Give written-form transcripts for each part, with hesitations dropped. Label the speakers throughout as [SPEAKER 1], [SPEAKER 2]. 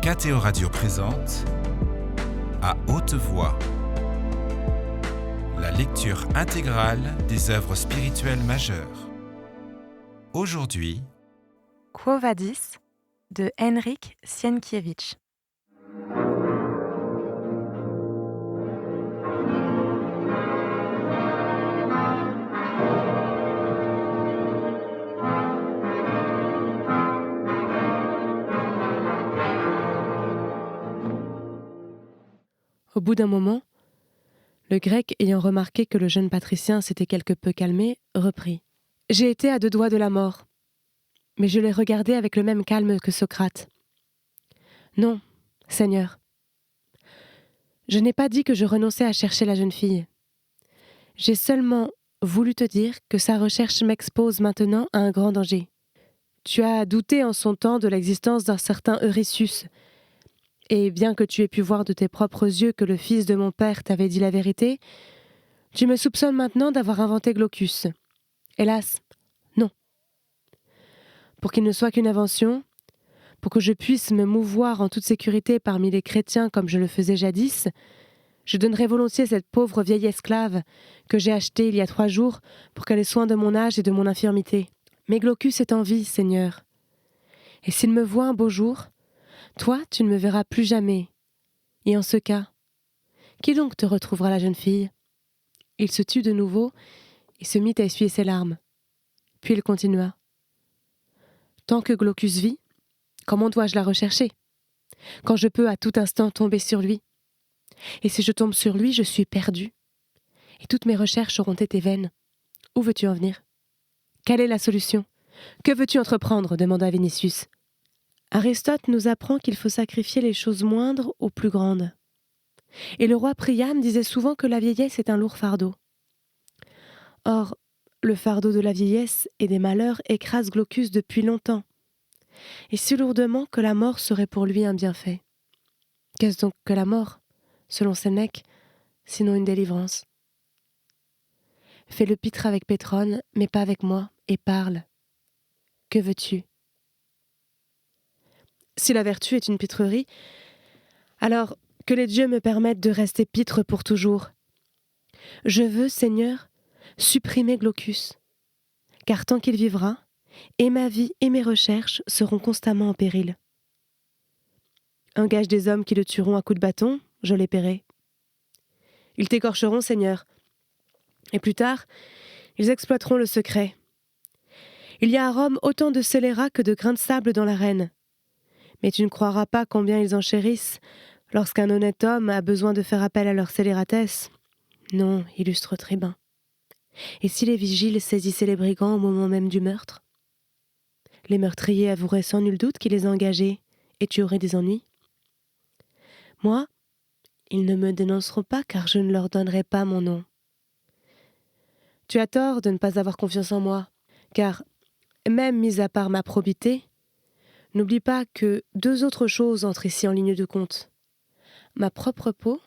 [SPEAKER 1] KTO Radio présente À haute voix, la lecture intégrale des œuvres spirituelles majeures. Aujourd'hui,
[SPEAKER 2] Quo Vadis de Henryk Sienkiewicz. Au bout d'un moment, le grec, ayant remarqué que le jeune patricien s'était quelque peu calmé, reprit. « J'ai été à 2 doigts de la mort, mais je l'ai regardé avec le même calme que Socrate. Non, Seigneur, je n'ai pas dit que je renonçais à chercher la jeune fille. J'ai seulement voulu te dire que sa recherche m'expose maintenant à un grand danger. Tu as douté en son temps de l'existence d'un certain Eurysus, et bien que tu aies pu voir de tes propres yeux que le fils de mon père t'avait dit la vérité, tu me soupçonnes maintenant d'avoir inventé Glaucus. Hélas, non. Pour qu'il ne soit qu'une invention, pour que je puisse me mouvoir en toute sécurité parmi les chrétiens comme je le faisais jadis, je donnerais volontiers cette pauvre vieille esclave que j'ai achetée il y a 3 jours pour qu'elle ait soin de mon âge et de mon infirmité. Mais Glaucus est en vie, Seigneur. Et s'il me voit un beau jour, toi, tu ne me verras plus jamais. Et en ce cas, qui donc te retrouvera la jeune fille ? » Il se tut de nouveau et se mit à essuyer ses larmes. Puis il continua. « Tant que Glaucus vit, comment dois-je la rechercher ? Quand je peux à tout instant tomber sur lui ? Et si je tombe sur lui, je suis perdue. Et toutes mes recherches auront été vaines. Où veux-tu en venir ? Quelle est la solution ? Que veux-tu entreprendre ? demanda Vinicius. Aristote nous apprend qu'il faut sacrifier les choses moindres aux plus grandes. Et le roi Priam disait souvent que la vieillesse est un lourd fardeau. Or, le fardeau de la vieillesse et des malheurs écrase Glaucus depuis longtemps, et si lourdement que la mort serait pour lui un bienfait. Qu'est-ce donc que la mort, selon Sénèque, sinon une délivrance ? Fais le pitre avec Pétrone, mais pas avec moi, et parle. Que veux-tu ? Si la vertu est une pitrerie, alors que les dieux me permettent de rester pitre pour toujours. Je veux, Seigneur, supprimer Glaucus, car tant qu'il vivra, et ma vie et mes recherches seront constamment en péril. Un gage des hommes qui le tueront à coups de bâton, je les paierai. Ils t'écorcheront, Seigneur, et plus tard, ils exploiteront le secret. Il y a à Rome autant de scélérats que de grains de sable dans l'arène. Mais tu ne croiras pas combien ils en chérissent lorsqu'un honnête homme a besoin de faire appel à leur scélératesse. Non, illustre tribun. Et si les vigiles saisissaient les brigands au moment même du meurtre ? Les meurtriers avoueraient sans nul doute qui les a engagés, et tu aurais des ennuis. Moi, ils ne me dénonceront pas car je ne leur donnerai pas mon nom. Tu as tort de ne pas avoir confiance en moi, car, même mis à part ma probité, n'oublie pas que 2 autres choses entrent ici en ligne de compte. Ma propre peau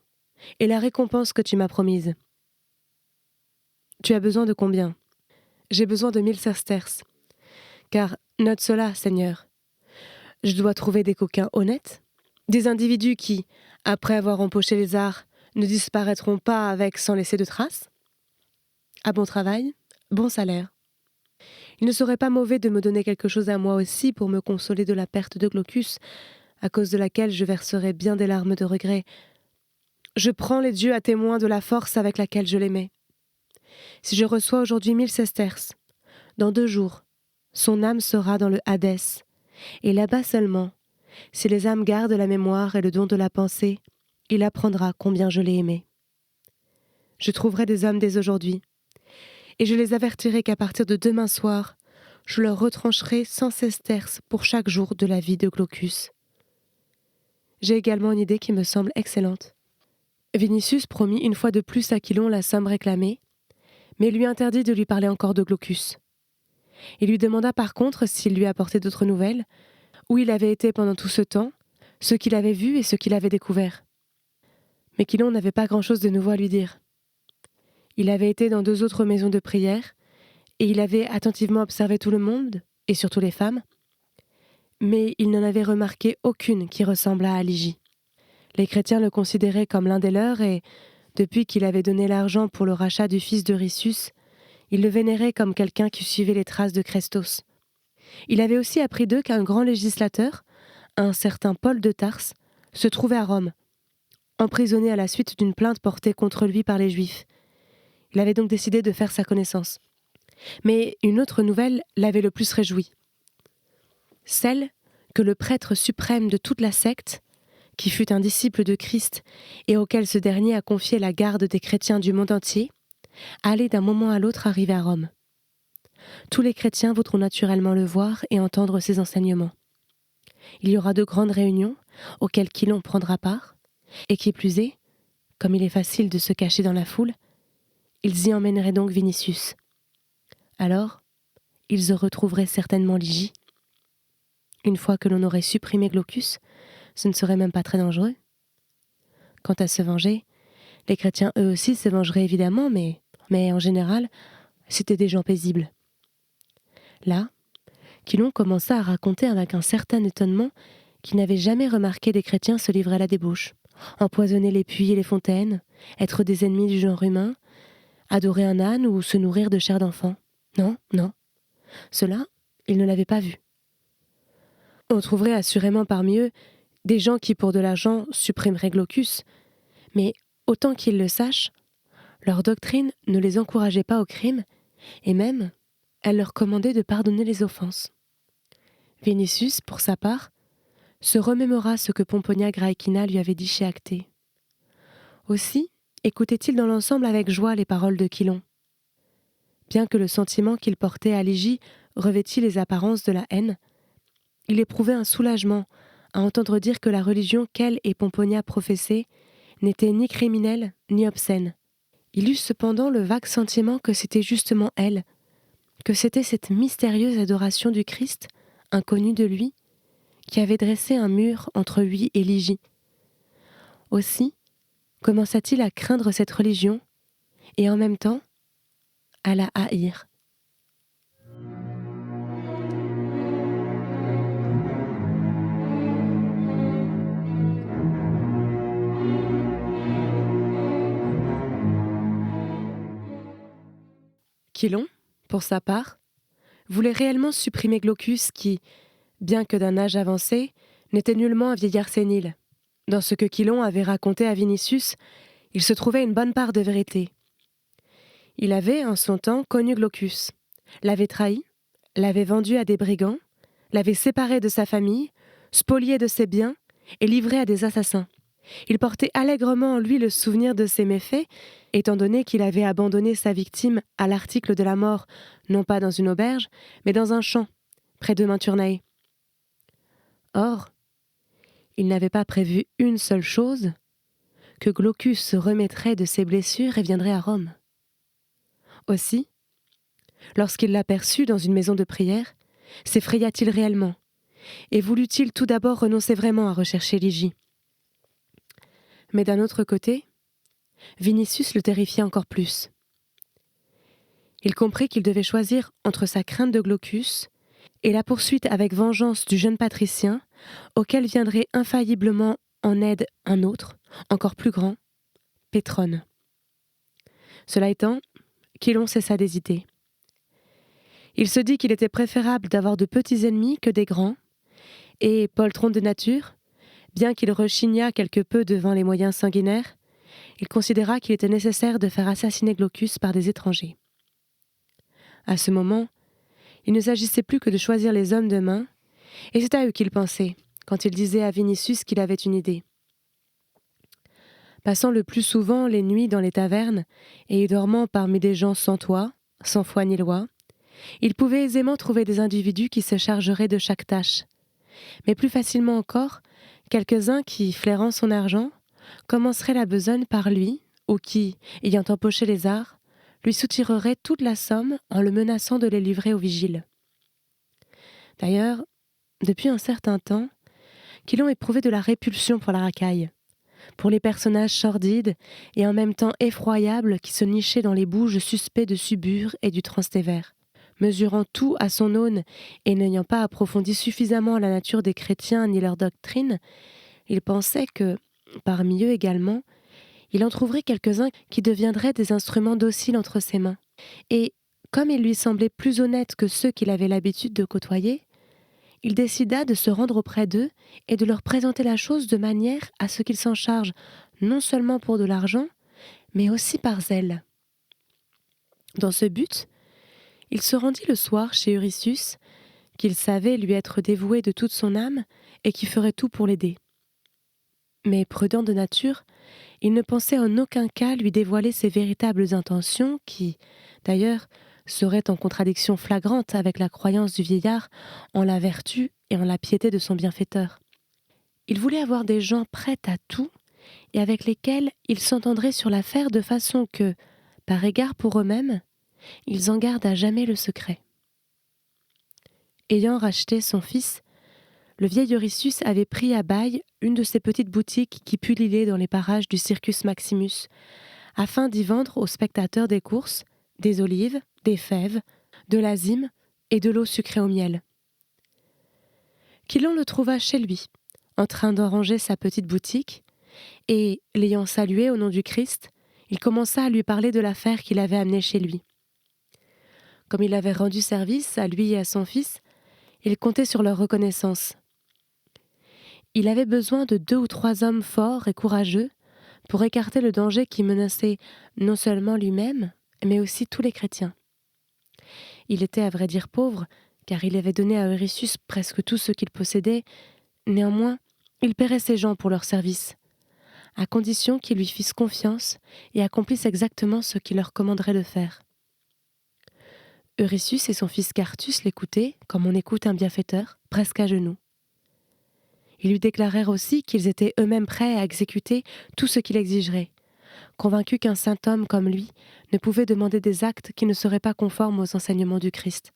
[SPEAKER 2] et la récompense que tu m'as promise. Tu as besoin de combien ? J'ai besoin de 1000 sesterces. Car, note cela, Seigneur, je dois trouver des coquins honnêtes, des individus qui, après avoir empoché les arts, ne disparaîtront pas avec sans laisser de traces. À bon travail, bon salaire. Il ne serait pas mauvais de me donner quelque chose à moi aussi pour me consoler de la perte de Glaucus, à cause de laquelle je verserai bien des larmes de regret. Je prends les dieux à témoin de la force avec laquelle je l'aimais. Si je reçois aujourd'hui 1000 sesterces, dans 2 jours, son âme sera dans le Hadès, et là-bas seulement, si les âmes gardent la mémoire et le don de la pensée, il apprendra combien je l'ai aimé. Je trouverai des hommes dès aujourd'hui, et je les avertirai qu'à partir de demain soir, je leur retrancherai 100 sesterces pour chaque jour de la vie de Glaucus. J'ai également une idée qui me semble excellente. Vinicius promit une fois de plus à Chilon la somme réclamée, mais lui interdit de lui parler encore de Glaucus. Il lui demanda par contre s'il lui apportait d'autres nouvelles, où il avait été pendant tout ce temps, ce qu'il avait vu et ce qu'il avait découvert. Mais Chilon n'avait pas grand-chose de nouveau à lui dire. Il avait été dans 2 autres maisons de prière, et il avait attentivement observé tout le monde, et surtout les femmes. mais il n'en avait remarqué aucune qui ressemblât à Ligie. Les chrétiens le considéraient comme l'un des leurs et, depuis qu'il avait donné l'argent pour le rachat du fils d'Euryssus, ils le vénéraient comme quelqu'un qui suivait les traces de Chrestos. Il avait aussi appris d'eux qu'un grand législateur, un certain Paul de Tarse, se trouvait à Rome, emprisonné à la suite d'une plainte portée contre lui par les Juifs. Il avait donc décidé de faire sa connaissance. Mais une autre nouvelle l'avait le plus réjoui. Celle que le prêtre suprême de toute la secte, qui fut un disciple de Christ et auquel ce dernier a confié la garde des chrétiens du monde entier, allait d'un moment à l'autre arriver à Rome. Tous les chrétiens voudront naturellement le voir et entendre ses enseignements. Il y aura de grandes réunions auxquelles Chilon prendra part, et qui plus est, comme il est facile de se cacher dans la foule, ils y emmèneraient donc Vinicius. Alors, ils y retrouveraient certainement Ligie. Une fois que l'on aurait supprimé Glaucus, ce ne serait même pas très dangereux. Quant à se venger, les chrétiens eux aussi se vengeraient évidemment, mais en général, c'étaient des gens paisibles. Là, Chilon commença à raconter avec un certain étonnement qu'il n'avait jamais remarqué des chrétiens se livrer à la débauche, empoisonner les puits et les fontaines, être des ennemis du genre humain, adorer un âne ou se nourrir de chair d'enfant. Non. Cela, il ne l'avait pas vu. On trouverait assurément parmi eux des gens qui, pour de l'argent, supprimeraient Glaucus, mais autant qu'ils le sachent, leur doctrine ne les encourageait pas au crime, et même, elle leur commandait de pardonner les offenses. Vinicius, pour sa part, se remémora ce que Pomponia Graecina lui avait dit chez Actée. Aussi écoutait-il dans l'ensemble avec joie les paroles de Chilon. Bien que le sentiment qu'il portait à Ligie revêtît les apparences de la haine, il éprouvait un soulagement à entendre dire que la religion qu'elle et Pomponia professaient n'était ni criminelle ni obscène. Il eut cependant le vague sentiment que c'était justement elle, que c'était cette mystérieuse adoration du Christ, inconnue de lui, qui avait dressé un mur entre lui et Ligie. Aussi commença-t-il à craindre cette religion et en même temps à la haïr. Chilon, pour sa part, voulait réellement supprimer Glaucus qui, bien que d'un âge avancé, n'était nullement un vieillard sénile. Dans ce que Chilon avait raconté à Vinicius, il se trouvait une bonne part de vérité. Il avait, en son temps, connu Glaucus, l'avait trahi, l'avait vendu à des brigands, l'avait séparé de sa famille, spolié de ses biens et livré à des assassins. Il portait allègrement en lui le souvenir de ses méfaits, étant donné qu'il avait abandonné sa victime à l'article de la mort, non pas dans une auberge, mais dans un champ, près de Minturnae. Or, il n'avait pas prévu une seule chose, que Glaucus se remettrait de ses blessures et viendrait à Rome. Aussi, lorsqu'il l'aperçut dans une maison de prière, s'effraya-t-il réellement, et voulut-il tout d'abord renoncer vraiment à rechercher Ligie. Mais d'un autre côté, Vinicius le terrifiait encore plus. Il comprit qu'il devait choisir entre sa crainte de Glaucus et la poursuite avec vengeance du jeune patricien, auquel viendrait infailliblement en aide un autre, encore plus grand, Pétrone. Cela étant, Chilon cessa d'hésiter. Il se dit qu'il était préférable d'avoir de petits ennemis que des grands, et poltron de nature, bien qu'il rechignât quelque peu devant les moyens sanguinaires, il considéra qu'il était nécessaire de faire assassiner Glaucus par des étrangers. À ce moment, il ne s'agissait plus que de choisir les hommes de main, et c'est à eux qu'il pensait, quand il disait à Vinicius qu'il avait une idée. Passant le plus souvent les nuits dans les tavernes, et dormant parmi des gens sans toit, sans foi ni loi, il pouvait aisément trouver des individus qui se chargeraient de chaque tâche, mais plus facilement encore, quelques-uns qui, flairant son argent, commenceraient la besogne par lui, ou qui, ayant empoché les arts, lui soutireraient toute la somme en le menaçant de les livrer aux vigiles. D'ailleurs, depuis un certain temps, Chilon éprouvait de la répulsion pour la racaille, pour les personnages sordides et en même temps effroyables qui se nichaient dans les bouges suspects de Subur et du Transtévère. Mesurant tout à son aune et n'ayant pas approfondi suffisamment la nature des chrétiens ni leur doctrine, il pensait que, parmi eux également, il en trouverait quelques-uns qui deviendraient des instruments dociles entre ses mains. Et, comme il lui semblait plus honnête que ceux qu'il avait l'habitude de côtoyer, il décida de se rendre auprès d'eux et de leur présenter la chose de manière à ce qu'ils s'en chargent non seulement pour de l'argent, mais aussi par zèle. Dans ce but, il se rendit le soir chez Euryssus, qu'il savait lui être dévoué de toute son âme et qui ferait tout pour l'aider. Mais prudent de nature, il ne pensait en aucun cas lui dévoiler ses véritables intentions qui, d'ailleurs, seraient en contradiction flagrante avec la croyance du vieillard en la vertu et en la piété de son bienfaiteur. Il voulait avoir des gens prêts à tout et avec lesquels il s'entendrait sur l'affaire de façon que, par égard pour eux-mêmes, ils en gardent à jamais le secret. Ayant racheté son fils, le vieil Euryssus avait pris à bail une de ces petites boutiques qui pullulaient dans les parages du Circus Maximus, afin d'y vendre aux spectateurs des courses, des olives, des fèves, de l'azime et de l'eau sucrée au miel. Chilon le trouva chez lui, en train d'arranger sa petite boutique, et, l'ayant salué au nom du Christ, il commença à lui parler de l'affaire qu'il avait amenée chez lui. Comme il avait rendu service à lui et à son fils, il comptait sur leur reconnaissance. Il avait besoin de 2 ou 3 hommes forts et courageux pour écarter le danger qui menaçait non seulement lui-même, mais aussi tous les chrétiens. Il était à vrai dire pauvre, car il avait donné à Euryssus presque tout ce qu'il possédait. Néanmoins, il paierait ses gens pour leur service, à condition qu'ils lui fissent confiance et accomplissent exactement ce qu'il leur commanderait de faire. Euryssus et son fils Quartus l'écoutaient, comme on écoute un bienfaiteur, presque à genoux. Ils lui déclarèrent aussi qu'ils étaient eux-mêmes prêts à exécuter tout ce qu'il exigerait, convaincus qu'un saint homme comme lui ne pouvait demander des actes qui ne seraient pas conformes aux enseignements du Christ.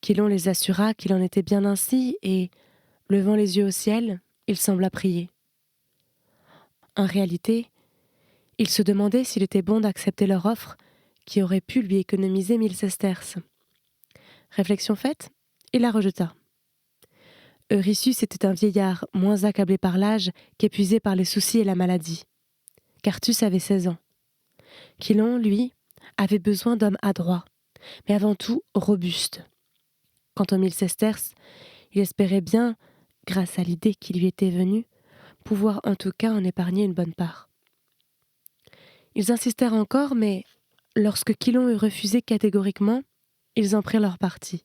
[SPEAKER 2] Chilon les assura qu'il en était bien ainsi et, levant les yeux au ciel, il sembla prier. En réalité, il se demandait s'il était bon d'accepter leur offre, qui aurait pu lui économiser 1000 sesterces. Réflexion faite, il la rejeta. Euryssus était un vieillard moins accablé par l'âge qu'épuisé par les soucis et la maladie. Quartus avait 16 ans. Chilon, lui, avait besoin d'hommes adroits, mais avant tout robustes. Quant aux 1000 sesterces, il espérait bien, grâce à l'idée qui lui était venue, pouvoir en tout cas en épargner une bonne part. Ils insistèrent encore, mais lorsque Chilon eut refusé catégoriquement, ils en prirent leur parti.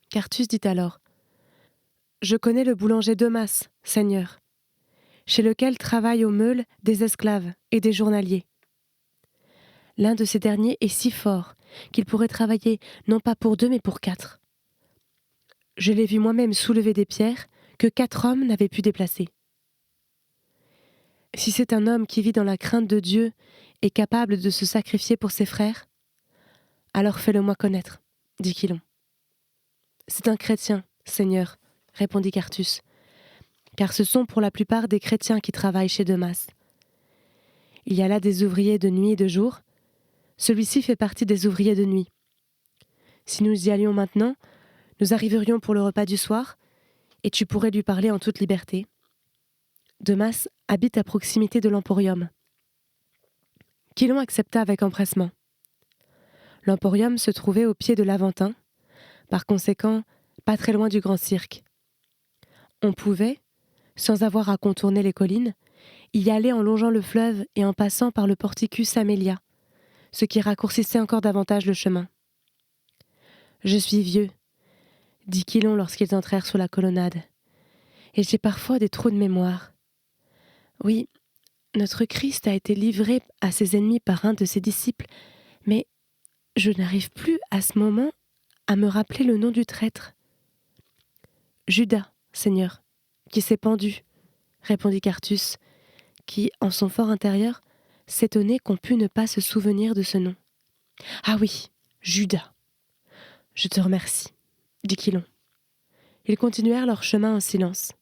[SPEAKER 2] Quartus dit alors : « Je connais le boulanger Demas, seigneur, chez lequel travaillent aux meules des esclaves et des journaliers. L'un de ces derniers est si fort qu'il pourrait travailler non pas pour 2 mais pour 4. Je l'ai vu moi-même soulever des pierres que 4 hommes n'avaient pu déplacer. Si c'est un homme qui vit dans la crainte de Dieu et capable de se sacrifier pour ses frères, alors fais-le-moi connaître, dit Chilon. C'est un chrétien, Seigneur, répondit Quartus, car ce sont pour la plupart des chrétiens qui travaillent chez Demas. Il y a là des ouvriers de nuit et de jour. Celui-ci fait partie des ouvriers de nuit. Si nous y allions maintenant, nous arriverions pour le repas du soir, et tu pourrais lui parler en toute liberté. Demas habite à proximité de l'Emporium. Chilon accepta avec empressement. L'Emporium se trouvait au pied de l'Aventin, par conséquent, pas très loin du Grand Cirque. On pouvait, sans avoir à contourner les collines, y aller en longeant le fleuve et en passant par le porticus Amelia, ce qui raccourcissait encore davantage le chemin. « Je suis vieux », dit Chilon lorsqu'ils entrèrent sous la colonnade, « et j'ai parfois des trous de mémoire. Oui, notre Christ a été livré à ses ennemis par un de ses disciples, mais je n'arrive plus à ce moment à me rappeler le nom du traître. »« Judas, Seigneur, qui s'est pendu, » répondit Quartus, qui, en son fort intérieur, s'étonnait qu'on pût ne pas se souvenir de ce nom. « Ah oui, Judas. Je te remercie, » dit Chilon. Ils continuèrent leur chemin en silence.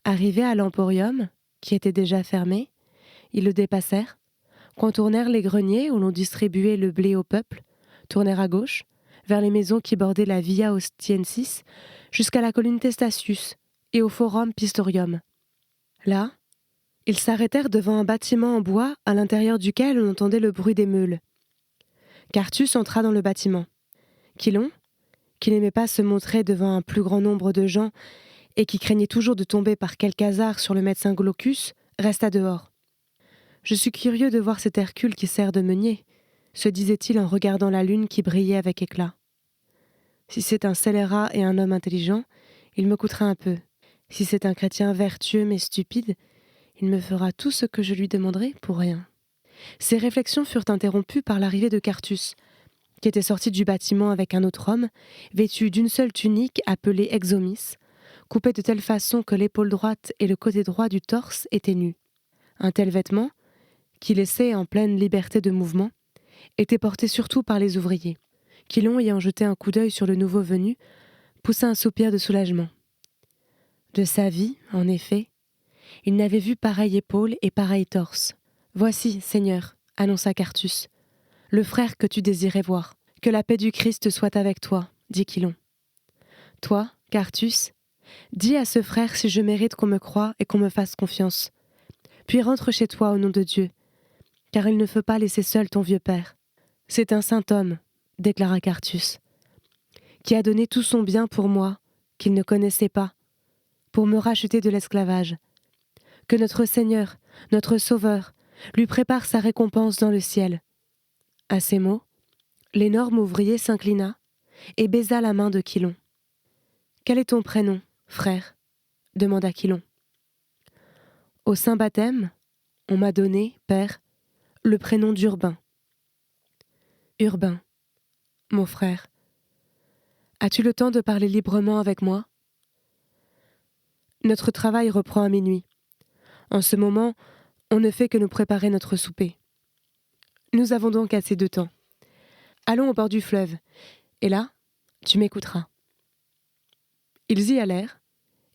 [SPEAKER 2] Arrivés à l'Emporium, qui était déjà fermé, ils le dépassèrent, contournèrent les greniers où l'on distribuait le blé au peuple, tournèrent à gauche, vers les maisons qui bordaient la Via Ostiensis, jusqu'à la colline Testatius et au Forum Pistorium. Là, ils s'arrêtèrent devant un bâtiment en bois à l'intérieur duquel on entendait le bruit des meules. Quartus entra dans le bâtiment. Chilon, qui n'aimait pas se montrer devant un plus grand nombre de gens et qui craignait toujours de tomber par quelque hasard sur le médecin Glaucus, resta dehors. « Je suis curieux de voir cet Hercule qui sert de meunier », se disait-il en regardant la lune qui brillait avec éclat. « Si c'est un scélérat et un homme intelligent, il me coûtera un peu. Si c'est un chrétien vertueux mais stupide, il me fera tout ce que je lui demanderai pour rien. » Ces réflexions furent interrompues par l'arrivée de Quartus, qui était sorti du bâtiment avec un autre homme, vêtu d'une seule tunique appelée exomis, coupée de telle façon que l'épaule droite et le côté droit du torse étaient nus. Un tel vêtement, qui laissait en pleine liberté de mouvement, était porté surtout par les ouvriers. Chilon, ayant jeté un coup d'œil sur le nouveau venu, poussa un soupir de soulagement. De sa vie, en effet, il n'avait vu pareille épaule et pareil torse. « Voici, Seigneur, annonça Quartus, le frère que tu désirais voir. Que la paix du Christ soit avec toi, dit Chilon. Toi, Quartus, dis à ce frère si je mérite qu'on me croie et qu'on me fasse confiance. Puis rentre chez toi au nom de Dieu, car il ne faut pas laisser seul ton vieux père. C'est un saint homme, déclara Quartus, qui a donné tout son bien pour moi, qu'il ne connaissait pas, pour me racheter de l'esclavage. Que notre Seigneur, notre Sauveur, lui prépare sa récompense dans le ciel. » À ces mots, l'énorme ouvrier s'inclina et baisa la main de Chilon. « Quel est ton prénom, frère ?» demanda Chilon. « Au saint baptême, on m'a donné, père, le prénom d'Urbain. »« Urbain, mon frère, as-tu le temps de parler librement avec moi ? Notre travail reprend à minuit. En ce moment, on ne fait que nous préparer notre souper. Nous avons donc assez de temps. Allons au bord du fleuve, et là, tu m'écouteras. » Ils y allèrent,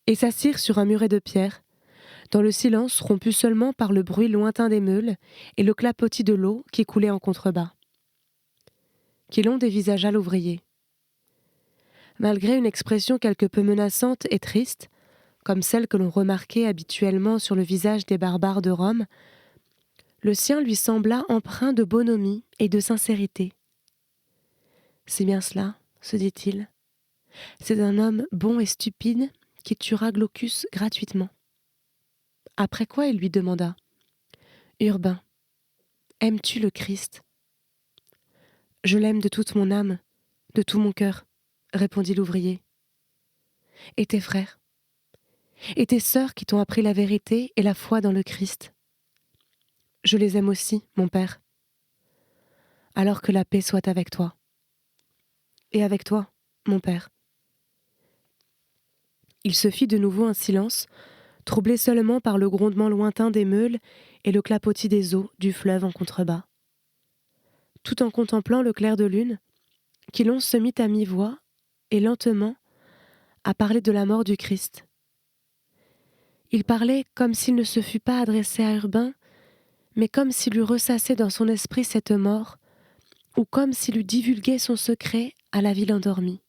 [SPEAKER 2] et s'assirent sur un muret de pierre, dans le silence rompu seulement par le bruit lointain des meules et le clapotis de l'eau qui coulait en contrebas. Chilon dévisagea l'ouvrier. Malgré une expression quelque peu menaçante et triste, comme celle que l'on remarquait habituellement sur le visage des barbares de Rome, le sien lui sembla empreint de bonhomie et de sincérité. « C'est bien cela, se dit-il. C'est un homme bon et stupide qui tuera Glaucus gratuitement. » Après quoi il lui demanda : « Urbain, aimes-tu le Christ ? » « Je l'aime de toute mon âme, de tout mon cœur, » répondit l'ouvrier. « Et tes frères ? Et tes sœurs qui t'ont appris la vérité et la foi dans le Christ ? Je les aime aussi, mon père. Alors que la paix soit avec toi. Et avec toi, mon père. » Il se fit de nouveau un silence, troublé seulement par le grondement lointain des meules et le clapotis des eaux du fleuve en contrebas. Tout en contemplant le clair de lune, Chilon se mit à mi-voix et lentement à parler de la mort du Christ. Il parlait comme s'il ne se fût pas adressé à Urbain, mais comme s'il eût ressassé dans son esprit cette mort, ou comme s'il eût divulgué son secret à la ville endormie.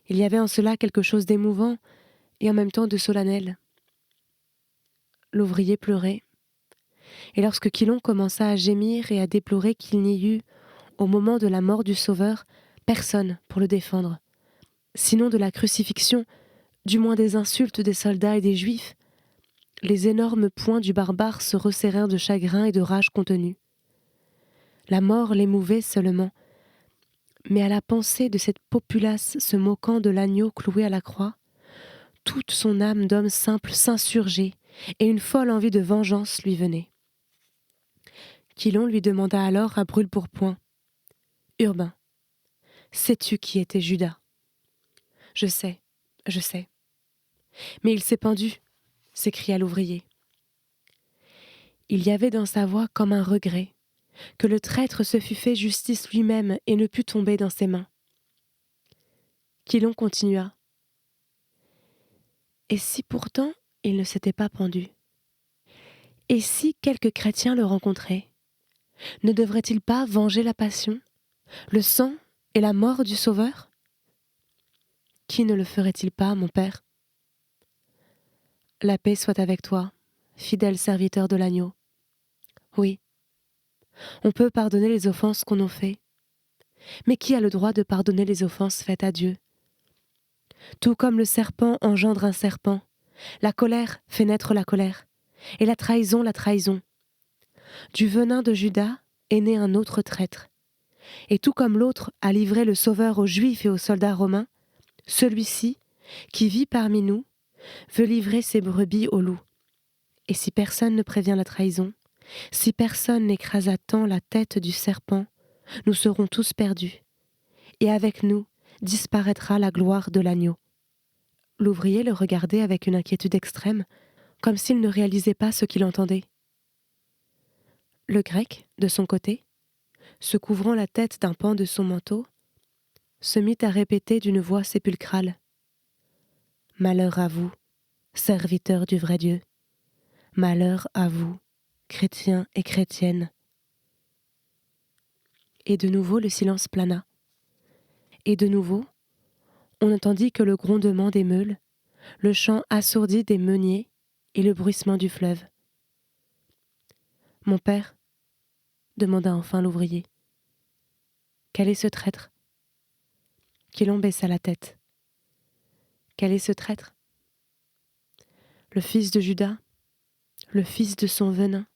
[SPEAKER 2] Il y avait en cela quelque chose d'émouvant et en même temps de solennel. L'ouvrier pleurait, et lorsque Chilon commença à gémir et à déplorer qu'il n'y eût, au moment de la mort du Sauveur, personne pour le défendre, sinon de la crucifixion, du moins des insultes des soldats et des Juifs, les énormes poings du barbare se resserrèrent de chagrin et de rage contenue. La mort l'émouvait seulement, mais à la pensée de cette populace se moquant de l'agneau cloué à la croix, toute son âme d'homme simple s'insurgeait et une folle envie de vengeance lui venait. Chilon lui demanda alors à brûle-pourpoint : « Urbain, sais-tu qui était Judas ? » « Je sais. Mais il s'est pendu, » s'écria l'ouvrier. Il y avait dans sa voix comme un regret, que le traître se fût fait justice lui-même et ne pût tomber dans ses mains. Chilon continua. « Et si pourtant il ne s'était pas pendu ? Et si quelques chrétiens le rencontraient, ne devrait-il pas venger la passion, le sang et la mort du Sauveur? Qui ne le ferait-il pas, mon Père? La paix soit avec toi, fidèle serviteur de l'agneau. Oui, on peut pardonner les offenses qu'on nous fait, mais qui a le droit de pardonner les offenses faites à Dieu? Tout comme le serpent engendre un serpent, la colère fait naître la colère, et la trahison. Du venin de Judas est né un autre traître. Et tout comme l'autre a livré le Sauveur aux Juifs et aux soldats romains, celui-ci, qui vit parmi nous, veut livrer ses brebis aux loups. Et si personne ne prévient la trahison, si personne n'écrase à temps la tête du serpent, nous serons tous perdus. Et avec nous disparaîtra la gloire de l'agneau. L'ouvrier le regardait avec une inquiétude extrême, comme s'il ne réalisait pas ce qu'il entendait. Le grec, de son côté, se couvrant la tête d'un pan de son manteau, se mit à répéter d'une voix sépulcrale : « Malheur à vous, serviteurs du vrai Dieu. Malheur à vous, chrétiens et chrétiennes. » Et de nouveau le silence plana. Et de nouveau, on n'entendit que le grondement des meules, le chant assourdi des meuniers et le bruissement du fleuve. « Mon père, » demanda enfin l'ouvrier, « quel est ce traître ?» Quilon baissa la tête. « Quel est ce traître ? Le fils de Judas, le fils de son venin,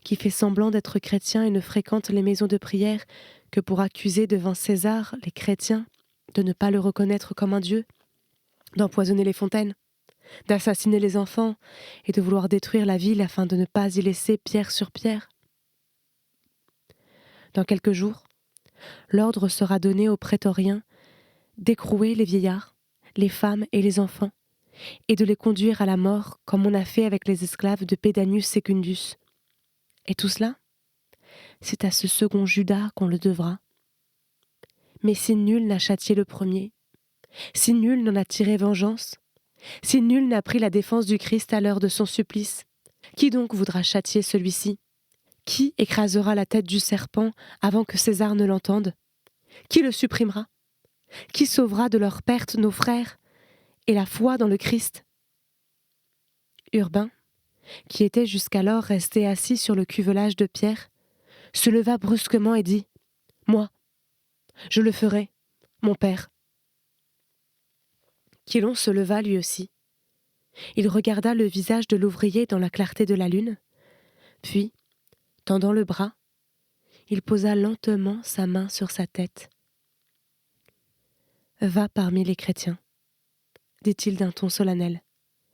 [SPEAKER 2] qui fait semblant d'être chrétien et ne fréquente les maisons de prière que pour accuser devant César les chrétiens de ne pas le reconnaître comme un dieu, d'empoisonner les fontaines, d'assassiner les enfants et de vouloir détruire la ville afin de ne pas y laisser pierre sur pierre. Dans quelques jours, l'ordre sera donné aux prétoriens d'écrouer les vieillards, les femmes et les enfants, et de les conduire à la mort comme on a fait avec les esclaves de Pedanius Secundus. Et tout cela, c'est à ce second Judas qu'on le devra. Mais si nul n'a châtié le premier, si nul n'en a tiré vengeance, si nul n'a pris la défense du Christ à l'heure de son supplice, qui donc voudra châtier celui-ci ? Qui écrasera la tête du serpent avant que César ne l'entende ? Qui le supprimera ? Qui sauvera de leur perte nos frères et la foi dans le Christ ? Urbain, qui était jusqu'alors resté assis sur le cuvelage de pierre, se leva brusquement et dit : « Moi, je le ferai, mon père. » Quilon se leva lui aussi. Il regarda le visage de l'ouvrier dans la clarté de la lune, puis, tendant le bras, il posa lentement sa main sur sa tête. « Va parmi les chrétiens, » dit-il d'un ton solennel.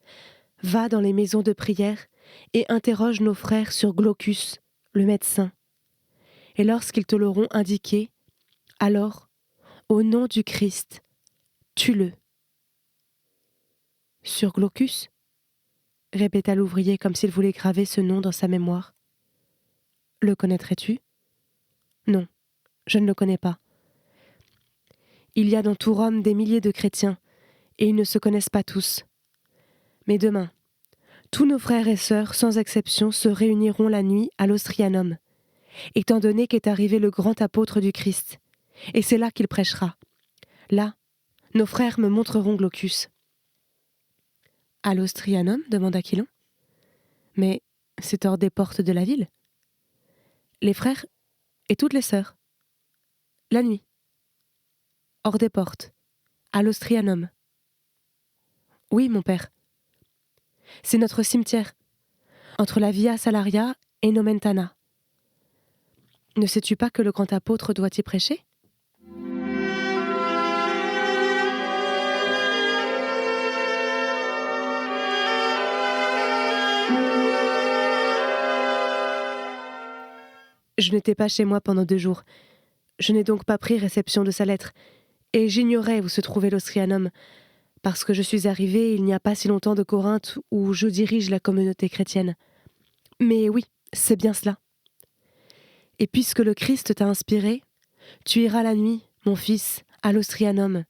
[SPEAKER 2] « Va dans les maisons de prière et interroge nos frères sur Glaucus, le médecin. Et lorsqu'ils te l'auront indiqué, alors, au nom du Christ, tue-le. » « Sur Glaucus ?» répéta l'ouvrier comme s'il voulait graver ce nom dans sa mémoire. « Le connaîtrais-tu ? » ? « Non, je ne le connais pas. Il y a dans tout Rome des milliers de chrétiens, et ils ne se connaissent pas tous. Mais demain, tous nos frères et sœurs, sans exception, se réuniront la nuit à l'Ostrianum, étant donné qu'est arrivé le grand apôtre du Christ, et c'est là qu'il prêchera. Là, nos frères me montreront Glaucus. » « À l'Ostrianum ? » demanda Quilon. « Mais c'est hors des portes de la ville. » « Les frères et toutes les sœurs. La nuit. Hors des portes. À l'Ostrianum. »« Oui, mon père. C'est notre cimetière, entre la Via Salaria et Nomentana. Ne sais-tu pas que le grand apôtre doit y prêcher ? » Je n'étais pas chez moi pendant 2 jours. Je n'ai donc pas pris réception de sa lettre, et j'ignorais où se trouvait l'Ostrianum, parce que je suis arrivée il n'y a pas si longtemps de Corinthe, où je dirige la communauté chrétienne. Mais oui, c'est bien cela. Et puisque le Christ t'a inspiré, tu iras la nuit, mon fils, à l'Ostrianum,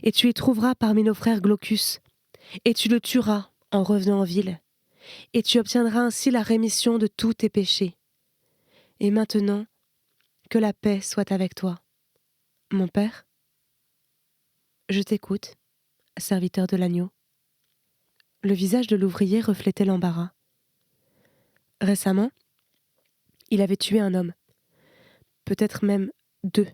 [SPEAKER 2] et tu y trouveras parmi nos frères Glaucus, et tu le tueras en revenant en ville, et tu obtiendras ainsi la rémission de tous tes péchés. Et maintenant, que la paix soit avec toi. Mon Père, je t'écoute, serviteur de l'agneau. Le visage de l'ouvrier reflétait l'embarras. Récemment, il avait tué un homme, peut-être même 2,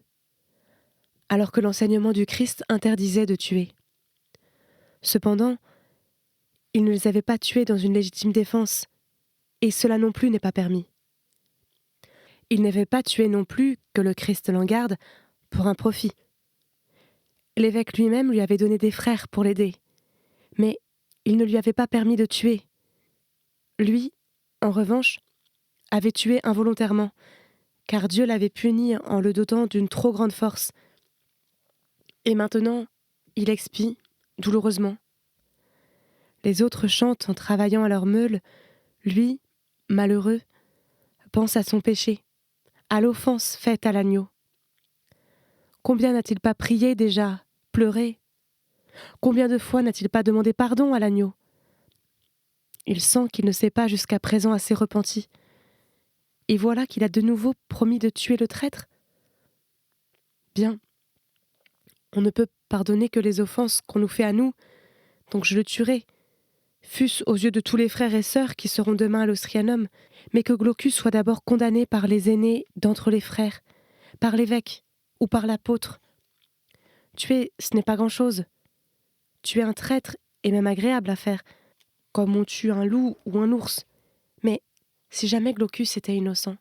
[SPEAKER 2] alors que l'enseignement du Christ interdisait de tuer. Cependant, il ne les avait pas tués dans une légitime défense, et cela non plus n'est pas permis. Il n'avait pas tué non plus, que le Christ l'en garde, pour un profit. L'évêque lui-même lui avait donné des frères pour l'aider, mais il ne lui avait pas permis de tuer. Lui, en revanche, avait tué involontairement, car Dieu l'avait puni en le dotant d'une trop grande force. Et maintenant, il expie douloureusement. Les autres chantent en travaillant à leur meule. Lui, malheureux, pense à son péché, à l'offense faite à l'agneau. Combien n'a-t-il pas prié déjà, pleuré? Combien de fois n'a-t-il pas demandé pardon à l'agneau? Il sent qu'il ne s'est pas jusqu'à présent assez repenti. Et voilà qu'il a de nouveau promis de tuer le traître. Bien, on ne peut pardonner que les offenses qu'on nous fait à nous, donc je le tuerai, fût-ce aux yeux de tous les frères et sœurs qui seront demain à l'Ostrianum, mais que Glaucus soit d'abord condamné par les aînés d'entre les frères, par l'évêque ou par l'apôtre. Tuer, ce n'est pas grand-chose. Tuer un traître est même agréable à faire, comme on tue un loup ou un ours. Mais si jamais Glaucus était innocent,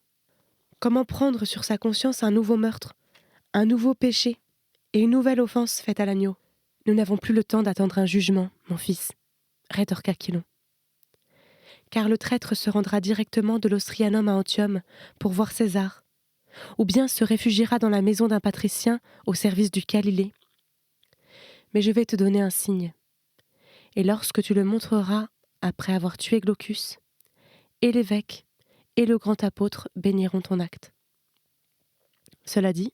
[SPEAKER 2] comment prendre sur sa conscience un nouveau meurtre, un nouveau péché et une nouvelle offense faite à l'agneau? Nous n'avons plus le temps d'attendre un jugement, mon fils, rétorqua Chilon. Car le traître se rendra directement de l'Ostrianum à Antium pour voir César, ou bien se réfugiera dans la maison d'un patricien au service duquel il est. Mais je vais te donner un signe, et lorsque tu le montreras après avoir tué Glaucus, et l'évêque et le grand apôtre béniront ton acte. Cela dit,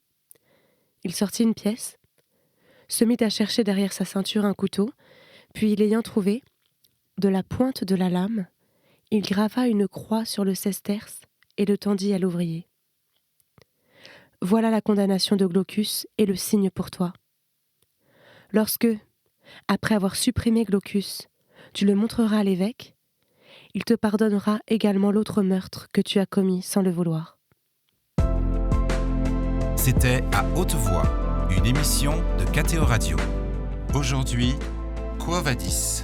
[SPEAKER 2] il sortit une pièce, se mit à chercher derrière sa ceinture un couteau, puis l'ayant trouvé, de la pointe de la lame, il grava une croix sur le sesterce et le tendit à l'ouvrier. Voilà la condamnation de Glaucus et le signe pour toi. Lorsque, après avoir supprimé Glaucus, tu le montreras à l'évêque, il te pardonnera également l'autre meurtre que tu as commis sans le vouloir.
[SPEAKER 1] C'était À haute voix, une émission de KTO Radio. Aujourd'hui, Quo Vadis.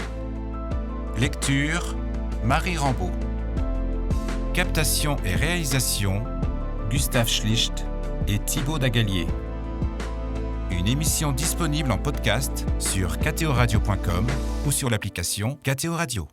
[SPEAKER 1] Lecture, Marie Rambaud. Captation et réalisation, Gustave Schlicht et Thibaut Dagalier. Une émission disponible en podcast sur ktoradio.com ou sur l'application KTO Radio.